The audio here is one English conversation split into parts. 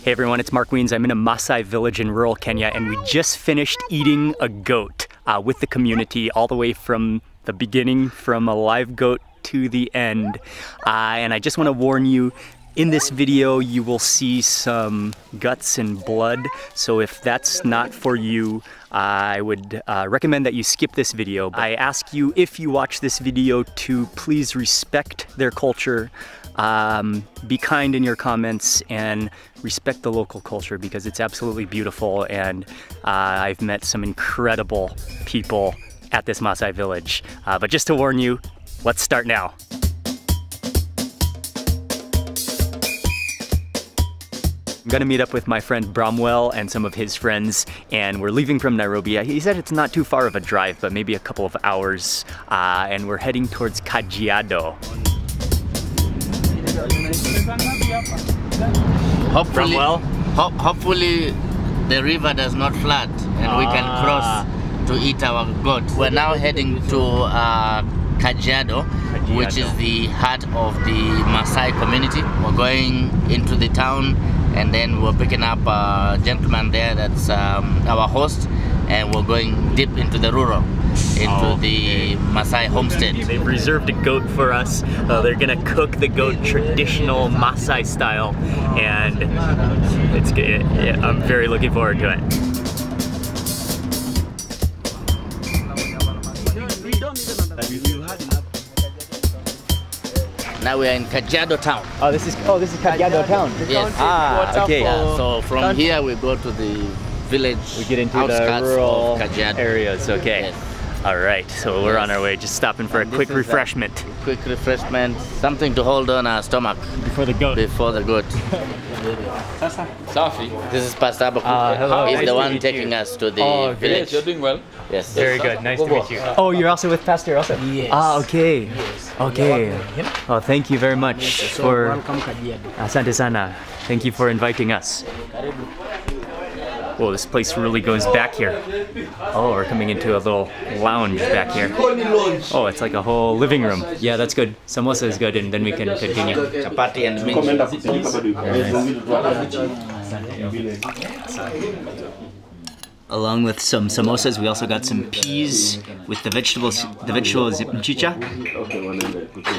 Hey everyone, it's Mark Weens. I'm in a Maasai village in rural Kenya, and we just finished eating a goat with the community all the way from the beginning, from a live goat to the end. And I just want to warn you, in this video you will see some guts and blood, so if that's not for you, I would recommend that you skip this video. I ask you, if you watch this video, to please respect their culture, be kind in your comments, and respect the local culture because it's absolutely beautiful, and I've met some incredible people at this Maasai village. But just to warn you, let's start now. I'm gonna meet up with my friend Bramwell and some of his friends, and we're leaving from Nairobi. He said it's not too far of a drive, but maybe a couple of hours, and we're heading towards Kajiado. Hopefully the river does not flood and we can cross to eat our goat. We're now heading to Kajiado, which is the heart of the Maasai community. We're going into the town, and then we're picking up a gentleman there that's our host, and we're going deep into the rural, into the Maasai homestead. They've reserved a goat for us. They're gonna cook the goat traditional Maasai style, and it's good. Yeah, I'm very looking forward to it. Now we are in Kajiado town. This is Kajiado town. Yes. Okay. Yeah, so from here we go to the village. We get into the rural areas. Okay. Yes. All right. So we're on our way, just stopping for a quick refreshment. Quick refreshment, something to hold on our stomach before the goat. Before the goat. This is Pastor Abaku. Hello. He's Nice the one to meet taking you. us to the village. Yes, you're doing well. Yes. Very good. Nice to meet you. Oh, you're also with Pastor also? Yes. Okay. Yes. Okay. Oh, thank you very much for... Welcome Kajiado. Asante sana. Thank you for inviting us. Whoa, this place really goes back here. Oh, we're coming into a little lounge back here. Oh, it's like a whole living room. Yeah, that's good. Samosa is good, and then we can continue. Chapati and meat. Along with some samosas, we also got some peas with the vegetables mchicha,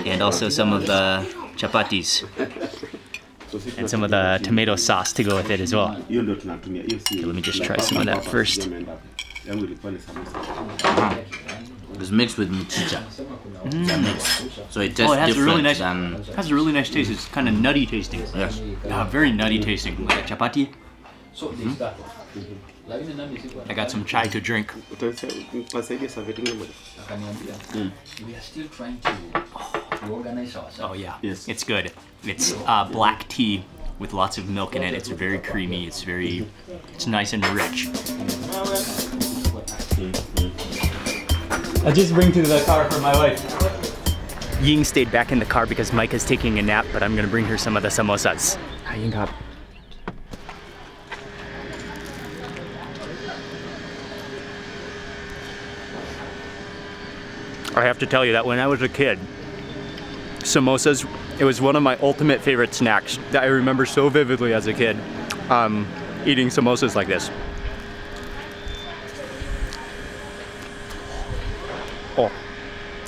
and also some of the chapatis. And some of the tomato sauce to go with it as well. Okay, let me just try some of that first. It's mixed with mchicha. So it tastes has different it has a really nice taste. It's kind of nutty tasting. Yes. Very nutty tasting. Like chapati. I got some chai to drink. We are still trying to organize ourselves. Oh yeah, yes. It's good. It's black tea with lots of milk in it. It's very creamy. It's nice and rich. I'll just bring to the car for my wife. Ying stayed back in the car because Mike is taking a nap, but I'm gonna bring her some of the samosas. I have to tell you that when I was a kid, samosas, it was one of my ultimate favorite snacks that I remember so vividly as a kid, eating samosas like this. Oh,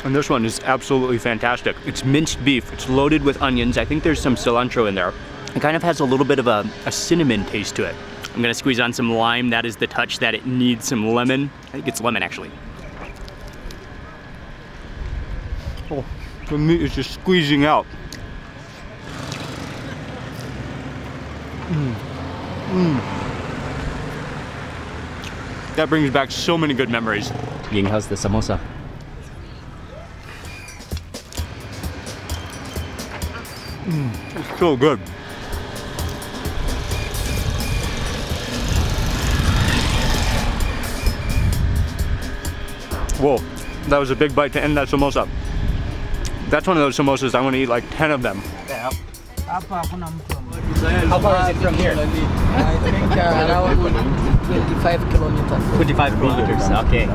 and this one is absolutely fantastic. It's minced beef, it's loaded with onions. I think there's some cilantro in there. It kind of has a little bit of a cinnamon taste to it. I'm gonna squeeze on some lime. That is the touch that it needs, some lemon. I think it's lemon actually. Oh, the meat is just squeezing out. That brings back so many good memories. Ying, how's the samosa? It's so good. Whoa, that was a big bite to end that samosa. That's one of those samosas I want to eat like 10 of them. How far is it from here? I think around 25 kilometers. 25 kilometers, okay.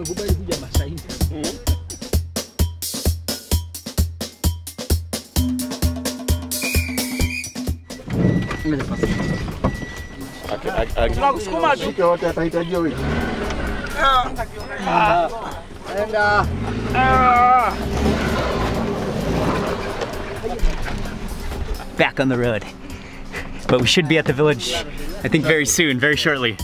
Back on the road. But we should be at the village, I think very soon, very shortly.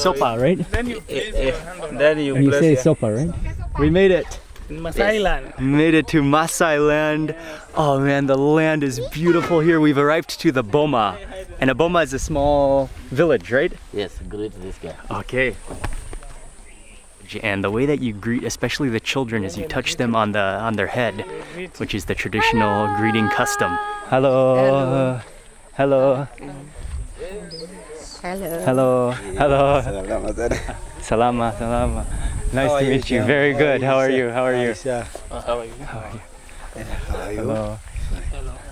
Sopa, right? Then you And you say sopa, right? We made it. Maasai land. We made it to Maasai land. Oh man, the land is beautiful here. We've arrived to the Boma. And a Boma is a small village, right? Yes, greet this guy. Okay. And the way that you greet, especially the children, is you touch them on their head, which is the traditional greeting custom. Hello. Hello. Hello. Hello. Salama. Salama. Nice to meet you. Very good. How are you? How are you? How are you? How are you? Hello.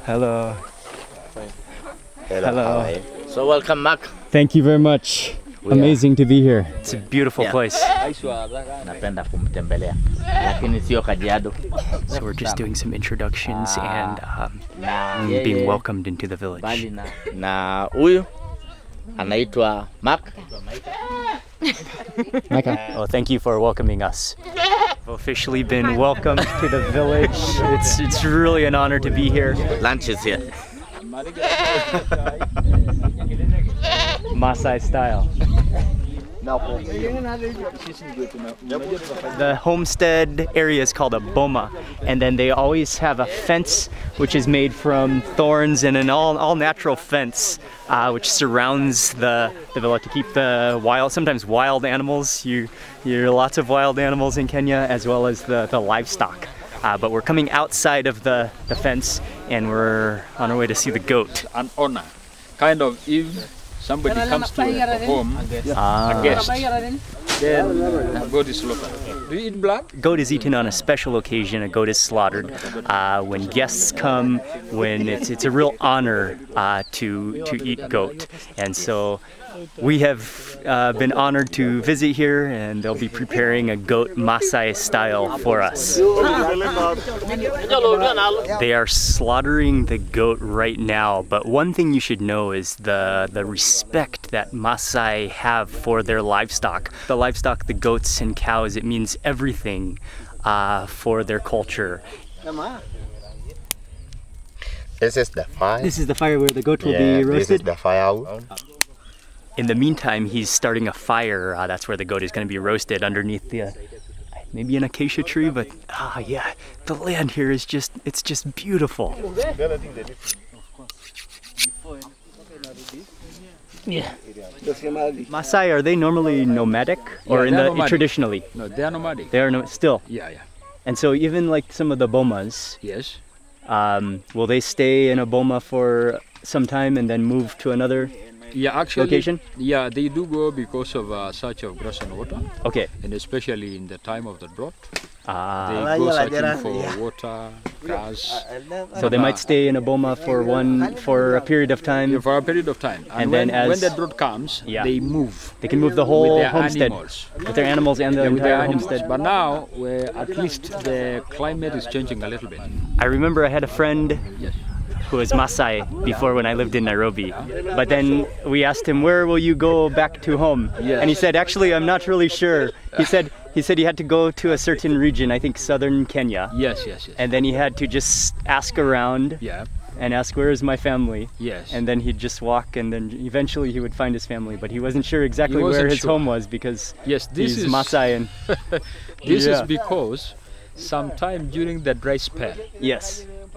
Hello. Hello. So welcome, Mark. Thank you very much. Amazing to be here. It's a beautiful place. Napenda kumtembelea. Lakini sio Kajiado. So we're just doing some introductions and being welcomed into the village. Na huyu anaitwa Mark. Oh, thank you for welcoming us. We've officially been welcomed to the village. It's really an honor to be here. Lunch is here. Maasai style. The homestead area is called a boma, and then they always have a fence which is made from thorns and an all natural fence which surrounds the villa to keep the sometimes wild animals. You hear lots of wild animals in Kenya, as well as the livestock. But we're coming outside of the fence, and we're on our way to see the goat. An honor, kind of, if somebody comes to a home, a guest, then goat is slaughtered. Do you eat blood? Goat is eaten on a special occasion. A goat is slaughtered when guests come. When it's a real honor to eat goat, and so we have been honored to visit here, and they'll be preparing a goat Maasai style for us. They are slaughtering the goat right now, but one thing you should know is the respect that Maasai have for their livestock. The livestock, the goats and cows, it means everything for their culture. This is the fire. This is the fire where the goat will be roasted? This is the fire. In the meantime, he's starting a fire. That's where the goat is going to be roasted underneath maybe an acacia tree, but yeah, the land here is it's just beautiful. Yeah. Maasai, are they normally nomadic or nomadic. Traditionally? No, they are nomadic. They are still. Yeah. And so even like some of the bomas, Yes. will they stay in a boma for some time and then move to another? Yeah, actually, location? Yeah, they do go because of search of grass and water. Okay. And especially in the time of the drought, They go searching for water, grass. So they might stay in a boma for a period of time. Yeah, for a period of time. And then when the drought comes, they move. They can move the whole with their homestead animals. with their animals and the With their entire animals. homestead. But now, at least the climate is changing a little bit. I remember I had a friend who was Maasai before when I lived in Nairobi. But then we asked him, where will you go back to home? Yes. And he said, actually, I'm not really sure. He said he had to go to a certain region, I think southern Kenya. Yes. And then he had to just ask around and ask, where is my family? Yes. And then he'd just walk, and then eventually he would find his family. But he wasn't sure exactly where his home was because this he's Maasai. And this is because sometime during the dry spell,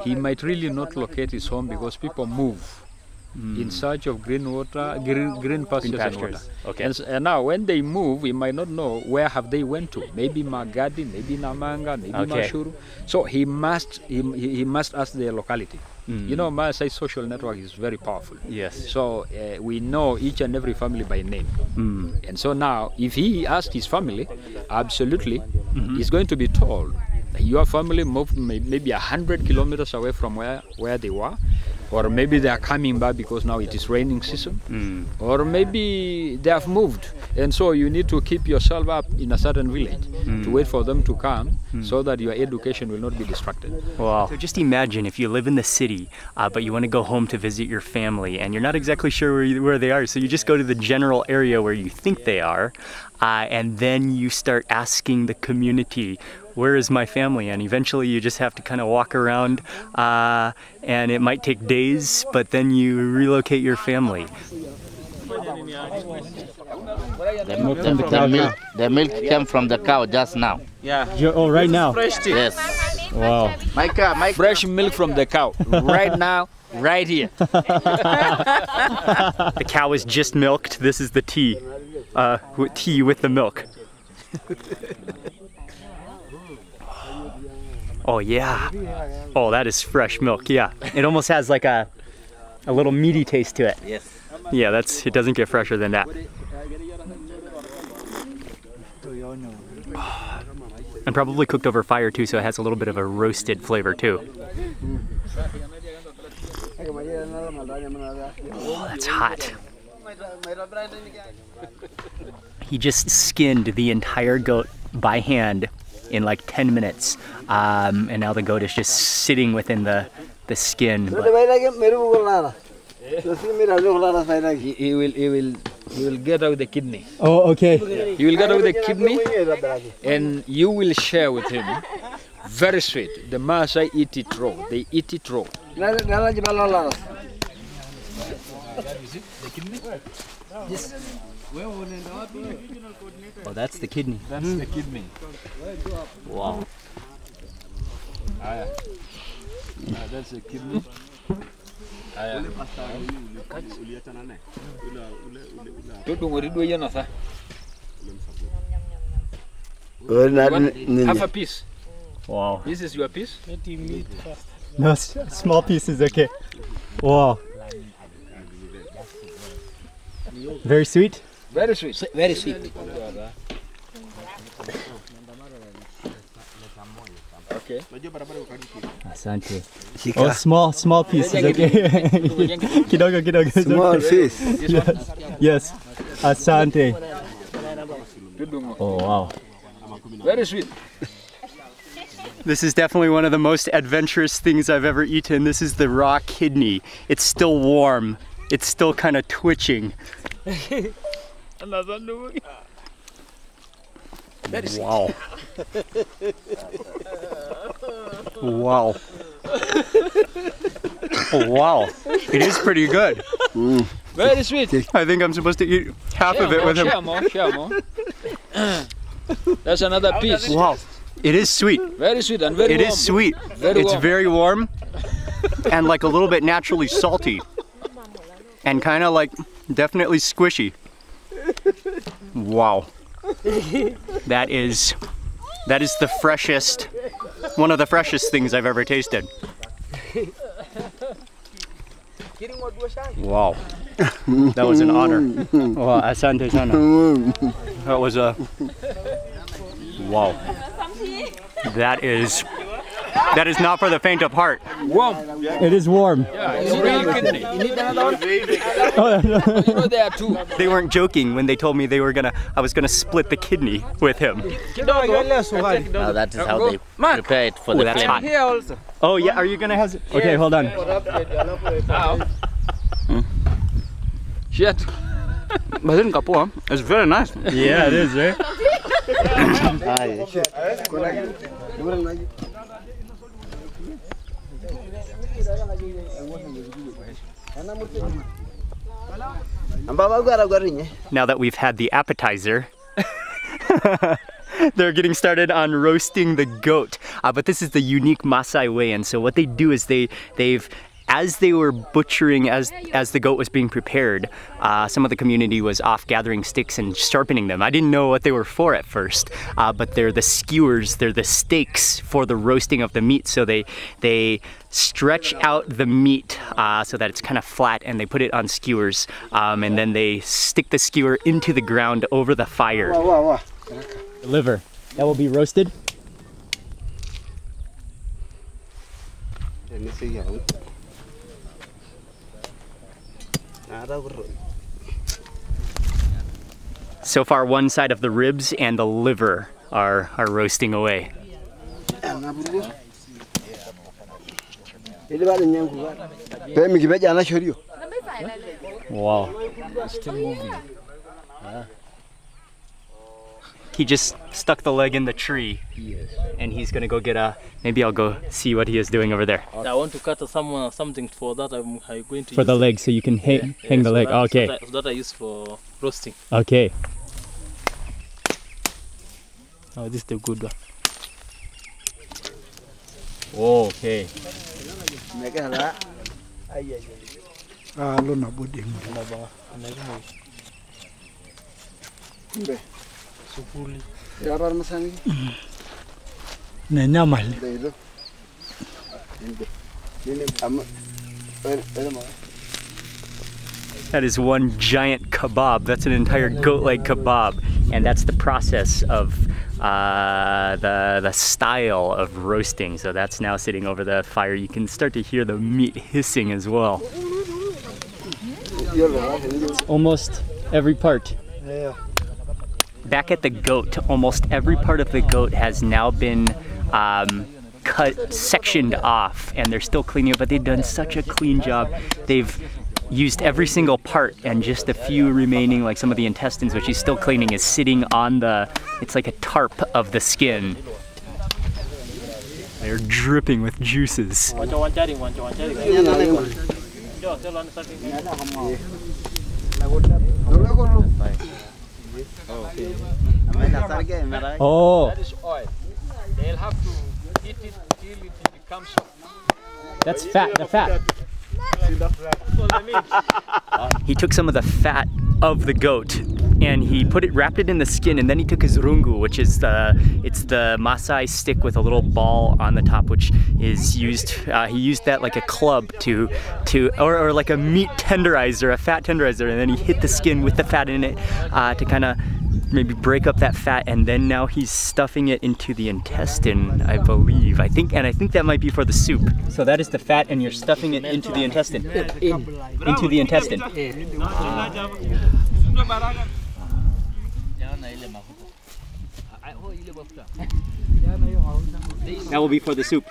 he might really not locate his home because people move in search of green water, green pastures and water. Okay. And now when they move, we might not know where have they went to. Maybe Magadi, maybe Namanga, maybe Mashuru. So he must ask their locality. You know, Maasai social network is very powerful. Yes. So we know each and every family by name. And so now, if he asks his family, absolutely, he's going to be told your family moved maybe 100 kilometers away from where they were, or maybe they are coming back because now it is raining season, or maybe they have moved, and so you need to keep yourself up in a certain village to wait for them to come so that your education will not be distracted. Wow. So just imagine if you live in the city, but you want to go home to visit your family and you're not exactly sure where they are, so you just go to the general area where you think they are, and then you start asking the community, where is my family? And eventually you just have to kind of walk around, and it might take days, but then you relocate your family. The milk came from the cow just now. Oh, right now? Yes. Wow. Fresh milk from the cow, right now, right here. The cow is just milked. This is the tea. Tea with the milk. Oh yeah. Oh, that is fresh milk. Yeah. It almost has like a little meaty taste to it. Yes. Yeah, it doesn't get fresher than that. And probably cooked over fire too, so it has a little bit of a roasted flavor too. Oh, that's hot. He just skinned the entire goat by hand in like 10 minutes. And now the goat is just sitting within the skin. He will get out the kidney. Oh, okay. He will get out the kidney, and you will share with him. Very sweet. The Maasai eat it raw. They eat it raw. Oh, that's the kidney. That's the kidney. Wow. That's the kidney. Half a piece. Wow. This is your piece? No, small pieces, okay. Wow. Very sweet? Very sweet. Very sweet. Okay. Asante. Oh, small pieces, okay. Kidogo. Small fish. Yes. Asante. Oh, wow. Very sweet. This is definitely one of the most adventurous things I've ever eaten. This is the raw kidney. It's still warm. It's still kind of twitching. Wow. Wow. Oh, wow. It is pretty good. Very sweet. I think I'm supposed to eat half of it with him. Share more. That's another piece. Wow. It is sweet. Very sweet and very warm. It is sweet. It's very warm and like a little bit naturally salty and kind of like definitely squishy. Wow. That is the freshest, one of the freshest things I've ever tasted. Wow. That was an honor. Wow, asante sana. That was a, wow. That is not for the faint of heart. Warm. It is warm. Yeah, it's real kidney. You need another one? You know there are two. They weren't joking when they told me I was gonna split the kidney with him. Now that is how they prepare it for the that's flame. hot. Also. Oh yeah, are you gonna have? Okay, hold on. Now. Shit. It's very nice. Yeah, it is, right? Now that we've had the appetizer, they're getting started on roasting the goat. But this is the unique Maasai way, and so what they do is as they were butchering, as the goat was being prepared, some of the community was off gathering sticks and sharpening them. I didn't know what they were for at first, but they're the skewers, they're the stakes for the roasting of the meat. So they stretch out the meat so that it's kind of flat, and they put it on skewers, and then they stick the skewer into the ground over the fire. The liver, that will be roasted. So far, one side of the ribs and the liver are roasting away. Wow. Still moving. He just stuck the leg in the tree. Yes. And he's gonna go get maybe I'll go see what he is doing over there. I want to cut something for that. I'm going to For the leg, so you can hang the leg. Okay. So that I use for roasting. Okay. Oh, this is the good one. Okay. That is one giant kebab. That's an entire goat leg kebab, and that's the process of the style of roasting. So that's now sitting over the fire. You can start to hear the meat hissing as well. It's almost every part. Back at the goat, almost every part of the goat has now been sectioned off, and they're still cleaning it, but they've done such a clean job. They've used every single part, and just a few remaining, like some of the intestines, which he's still cleaning, is sitting on it's like a tarp of the skin. They're dripping with juices. Oh. That is oil. They'll have to heat it till it becomes soft. That's fat, the fat. He took some of the fat of the goat and he wrapped it in the skin, and then he took his rungu, which is the Maasai stick with a little ball on the top, which is used, he used that like a club or like a meat tenderizer, a fat tenderizer, and then he hit the skin with the fat in it to kind of maybe break up that fat, and then now he's stuffing it into the intestine, I believe. I think that might be for the soup. So that is the fat, and you're stuffing it into the intestine. Into the intestine. That will be for the soup.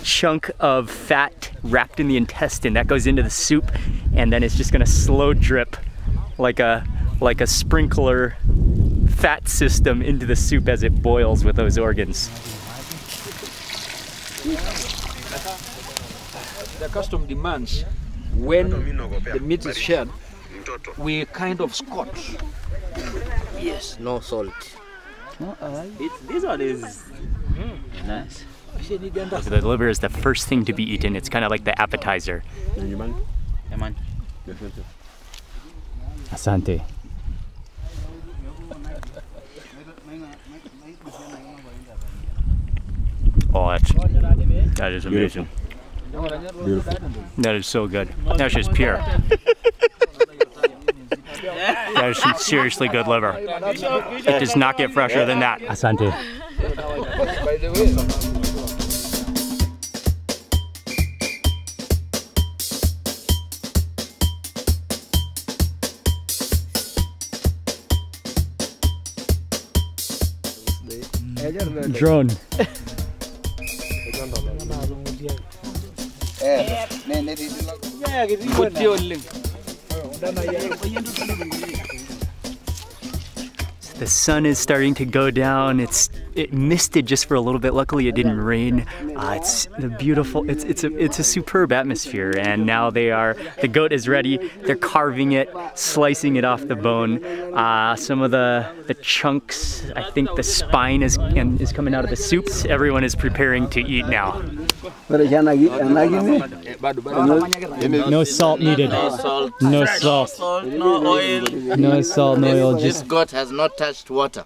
Chunk of fat wrapped in the intestine that goes into the soup, and then it's just gonna slow drip like a sprinkler fat system into the soup as it boils with those organs. The custom demands when the meat is shared, we kind of scorch. Yes, no salt. This one is nice. The liver is the first thing to be eaten. It's kind of like the appetizer. Asante. Oh, that is amazing. Beautiful. That is so good. That's just pure. That is some seriously good liver. It does not get fresher than that. Asante. Drone. The sun is starting to go down. It misted just for a little bit. Luckily, it didn't rain. It's a superb atmosphere. And now the goat is ready. They're carving it, slicing it off the bone. Some of the chunks, I think the spine is coming out of the soup. Everyone is preparing to eat now. No salt needed. No salt. No salt. No oil. No salt, no oil. This goat has not touched touched water.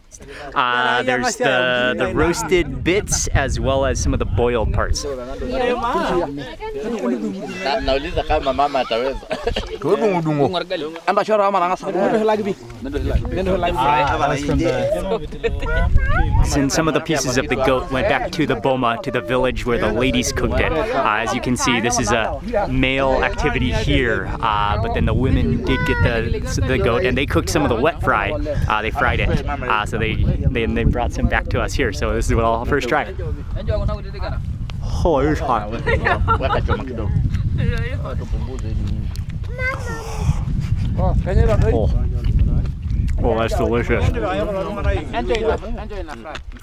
There's the roasted bits as well as some of the boiled parts. Nauliza kama mama ataweza. And some of the pieces of the goat went back to the boma, to the village where the ladies cooked it. As you can see, this is a male activity here, but then the women did get the goat, and they cooked some of the wet fry. They fried it, so they brought some back to us here. So this is what I'll first try. Oh, it's hot. Oh, that's delicious.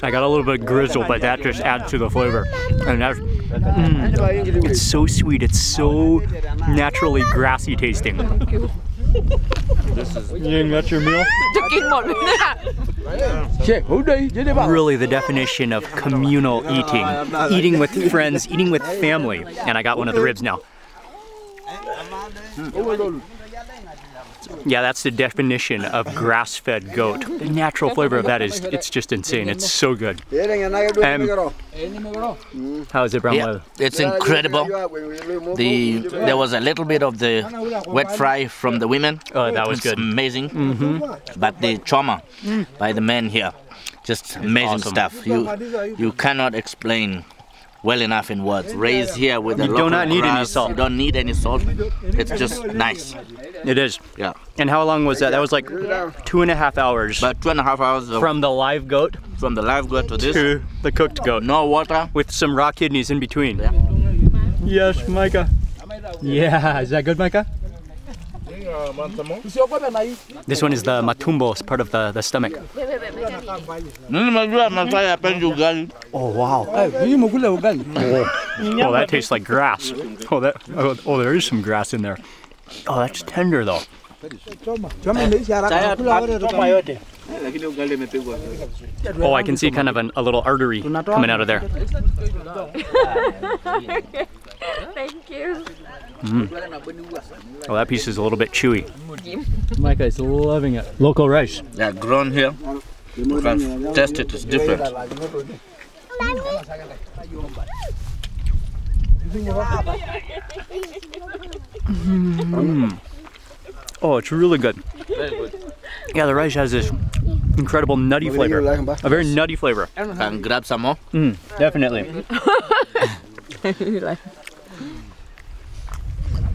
I got a little bit grizzle, but that just adds to the flavor. And that's, it's so sweet. It's so naturally grassy tasting. Ying, that's your meal? Really the definition of communal eating. Eating with friends, eating with family. And I got one of the ribs now. Yeah, that's the definition of grass-fed goat. The natural flavor of that it's just insane. It's so good. How is it, Brown? Yeah, it's incredible. There was a little bit of the wet fry from the women. Oh, that was good. Amazing. But the choma by the men here, just amazing stuff. You cannot explain well enough in words. Raised here with the local need grass. any salt. You don't need any salt. It's just nice. It is. Yeah. And how long was that? That was like 2.5 hours. About 2.5 hours from the live goat. From the live goat to this. To the cooked goat. No water. With some raw kidneys in between. Yeah. Yes, Micah. Yeah, is that good, Micah? This one is the matumbo, it's part of the stomach. Oh wow. Oh, that tastes like grass. Oh, there is some grass in there. Oh, that's tender though. Oh, I can see kind of a little artery coming out of there. Thank you. Oh, that piece is a little bit chewy. Micah is loving it. Local rice. Yeah, grown here. You can taste it, it's different. Oh, it's really good. Very good. Yeah, the rice has this incredible nutty flavor. A very nutty flavor. Can grab some more? Definitely.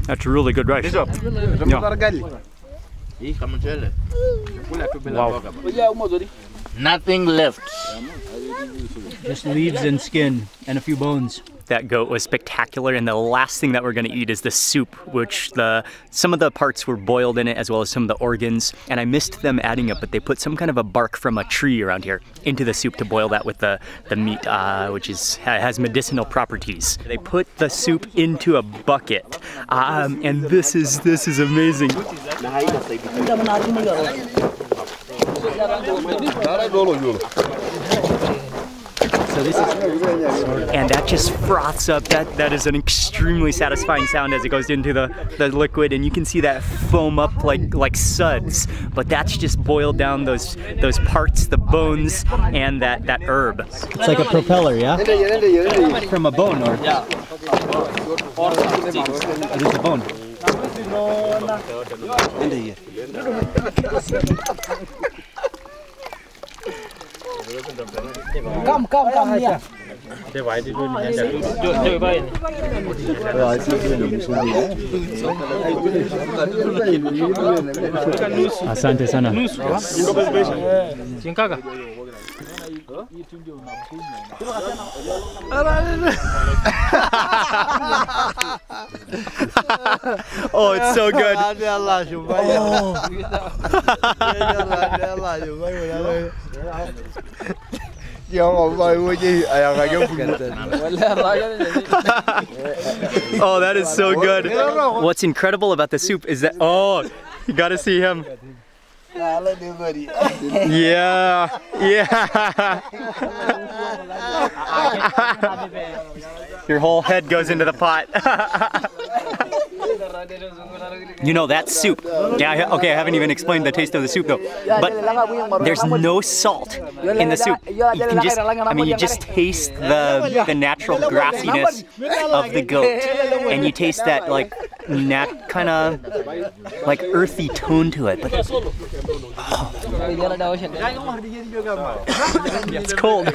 That's really good rice. Yeah. Wow. Nothing left. Just leaves and skin and a few bones. That goat was spectacular, and the last thing that we're gonna eat is the soup, which some of the parts were boiled in it as well as some of the organs, and I missed them adding it, but they put some kind of a bark from a tree around here into the soup to boil that with the meat, which has medicinal properties. They put the soup into a bucket, and this is amazing. So this is, and that just froths up. That is an extremely satisfying sound as it goes into the liquid, and you can see that foam up like suds. But that's just boiled down those parts, the bones, and that herb. It's like a propeller, yeah? From a bone, or yeah. It is a bone. Come here. Asante sana. Oh, it's so good. Oh, that is so good. What's incredible about the soup is that, oh, you gotta see him. Yeah, yeah. Your whole head goes into the pot. You know, that soup. Yeah, okay, I haven't even explained the taste of the soup though. But there's no salt in the soup. You can just, I mean, you just taste the natural grassiness of the goat. And you taste that like kind of like earthy tone to it. But it's cold.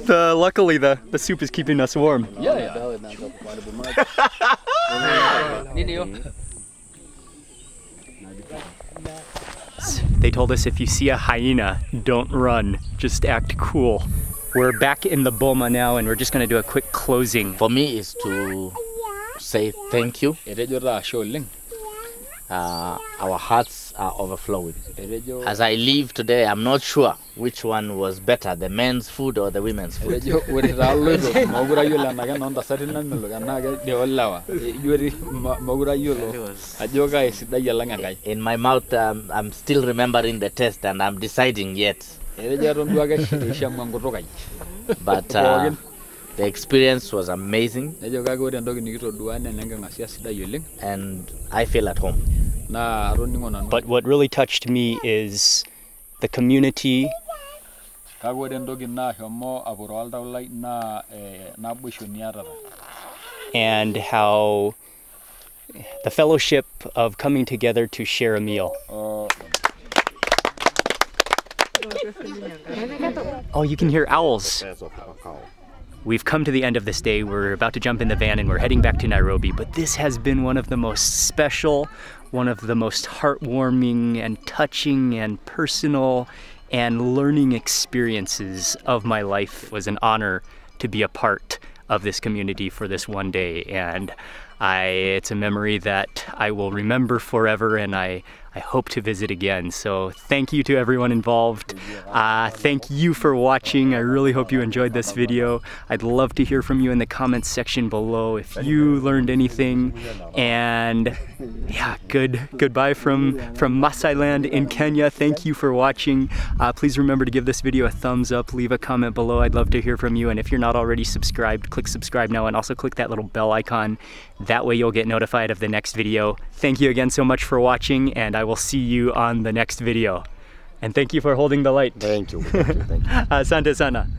Luckily the soup is keeping us warm. They told us if you see a hyena, don't run, just act cool. We're back in the boma now and we're just going to do a quick closing. For me is to say thank you. Our hearts are overflowing. As I leave today, I'm not sure which one was better, the men's food or the women's food. In my mouth, I'm still remembering the taste and I'm deciding yet. But the experience was amazing and I feel at home. But what really touched me is the community and how the fellowship of coming together to share a meal. Oh, you can hear owls. We've come to the end of this day. We're about to jump in the van and we're heading back to Nairobi, but this has been one of the most special, one of the most heartwarming and touching and personal and learning experiences of my life. It was an honor to be a part of this community for this one day, and it's a memory that I will remember forever, and I hope to visit again. So thank you to everyone involved. Thank you for watching. I really hope you enjoyed this video. I'd love to hear from you in the comments section below if you learned anything. And yeah, goodbye from Maasai land in Kenya. Thank you for watching. Please remember to give this video a thumbs up, leave a comment below. I'd love to hear from you. And if you're not already subscribed, click subscribe now and also click that little bell icon. That way you'll get notified of the next video. Thank you again so much for watching, and I will see you on the next video. And thank you for holding the light. Thank you. Thank you. Asante sana.